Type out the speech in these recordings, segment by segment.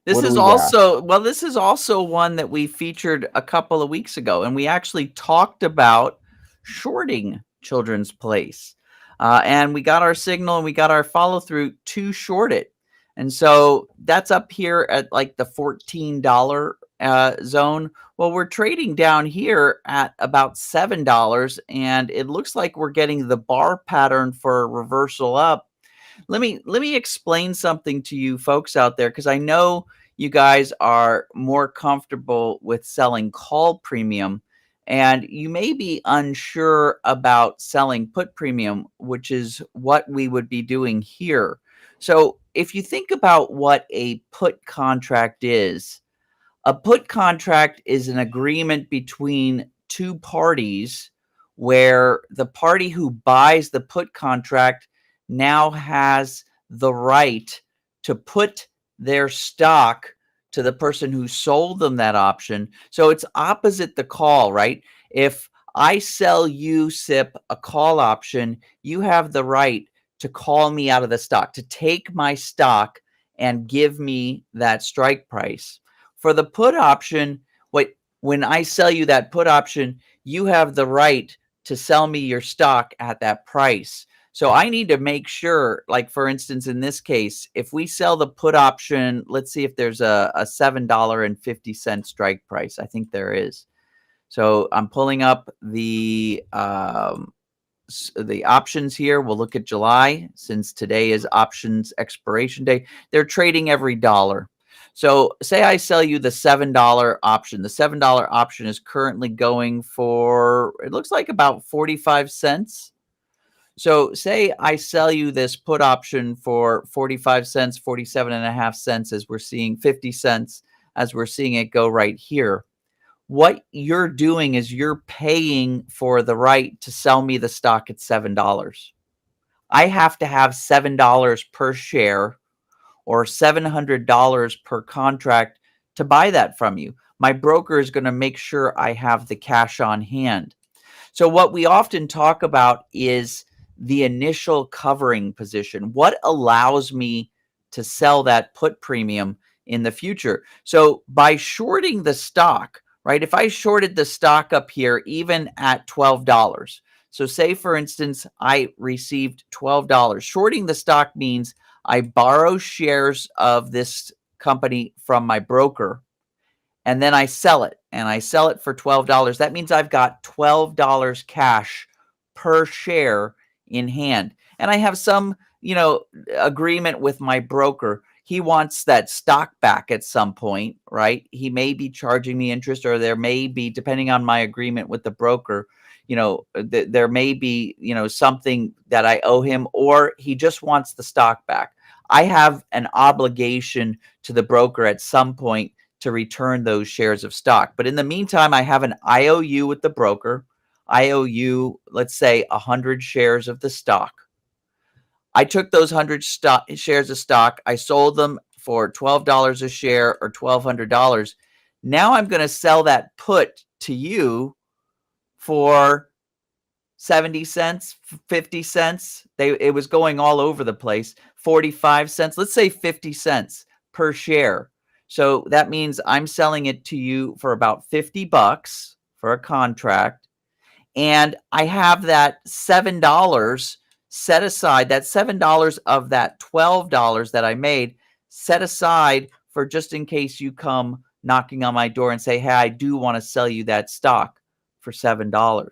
What This do is we got? also well, this is also one that we featured a couple of weeks ago, and we actually talked about shorting Children's Place. And we got our signal and we got our follow through to short it. And so that's up here at like the $14 zone. Well, we're trading down here at about $7, and it looks like we're getting the bar pattern for a reversal up. Let me explain something to you folks out there, because I know you guys are more comfortable with selling call premium, and you may be unsure about selling put premium, which is what we would be doing here. So if you think about what a put contract is, a put contract is an agreement between two parties where the party who buys the put contract now has the right to put their stock to the person who sold them that option. So it's opposite the call, right? If I sell you, SIP, a call option, you have the right to call me out of the stock, to take my stock and give me that strike price. For the put option, when I sell you that put option, you have the right to sell me your stock at that price. So I need to make sure, like for instance, in this case, if we sell the put option, let's see if there's a $7.50 strike price. I think there is. So I'm pulling up the options here. We'll look at July, since today is options expiration day. They're trading every dollar. So say I sell you the $7 option. The $7 option is currently going for, it looks like about 45 cents. So say I sell you this put option for 45 cents, 47 and a half cents, as we're seeing 50 cents, as we're seeing it go right here. What you're doing is you're paying for the right to sell me the stock at $7. I have to have $7 per share, or $700 per contract, to buy that from you. My broker is going to make sure I have the cash on hand. So, what we often talk about is the initial covering position. What allows me to sell that put premium in the future? So, by shorting the stock, right? If I shorted the stock up here, even at $12, so say for instance, I received $12. Shorting the stock means I borrow shares of this company from my broker, and then I sell it, and I sell it for $12. That means I've got $12 cash per share in hand. And I have some, agreement with my broker. He wants that stock back at some point, right? He may be charging me interest, or there may be, depending on my agreement with the broker, there may be, something that I owe him, or he just wants the stock back. I have an obligation to the broker at some point to return those shares of stock. But in the meantime, I have an IOU with the broker. I owe you, let's say, 100 shares of the stock. I took those 100 shares of stock. I sold them for $12 a share, or $1,200. Now I'm going to sell that put to you for 70 cents, 50 cents. It was going all over the place. 45 cents, let's say 50 cents per share. So that means I'm selling it to you for about 50 bucks for a contract. And I have that $7 set aside, that $7 of that $12 that I made set aside for just in case you come knocking on my door and say, hey, I do want to sell you that stock for $7.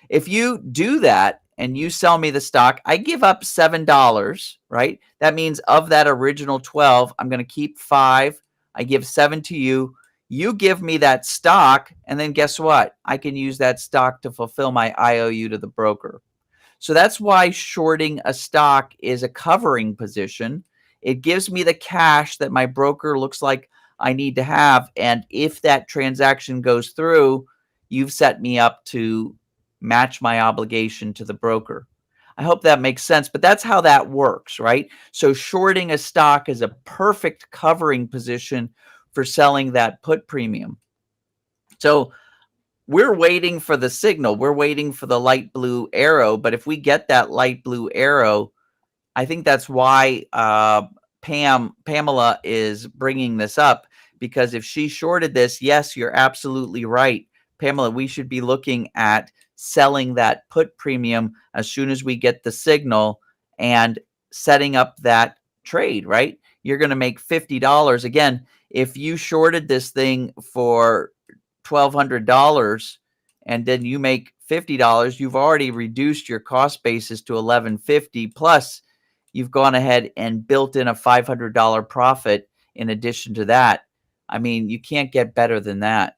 If you do that and you sell me the stock, I give up $7, right? That means of that original 12, I'm going to keep 5. I give 7 to you. You give me that stock, and then guess what? I can use that stock to fulfill my IOU to the broker. So that's why shorting a stock is a covering position. It gives me the cash that my broker looks like I need to have. And if that transaction goes through, you've set me up to match my obligation to the broker. I hope that makes sense, but that's how that works, right? So shorting a stock is a perfect covering position for selling that put premium. So we're waiting for the signal. We're waiting for the light blue arrow. But if we get that light blue arrow, I think that's why Pamela is bringing this up, because if she shorted this, yes, you're absolutely right, Pamela. We should be looking at selling that put premium as soon as we get the signal and setting up that trade, right? You're going to make $50. Again, if you shorted this thing for $1,200 and then you make $50, you've already reduced your cost basis to $1,150, plus you've gone ahead and built in a $500 profit in addition to that. I mean, you can't get better than that.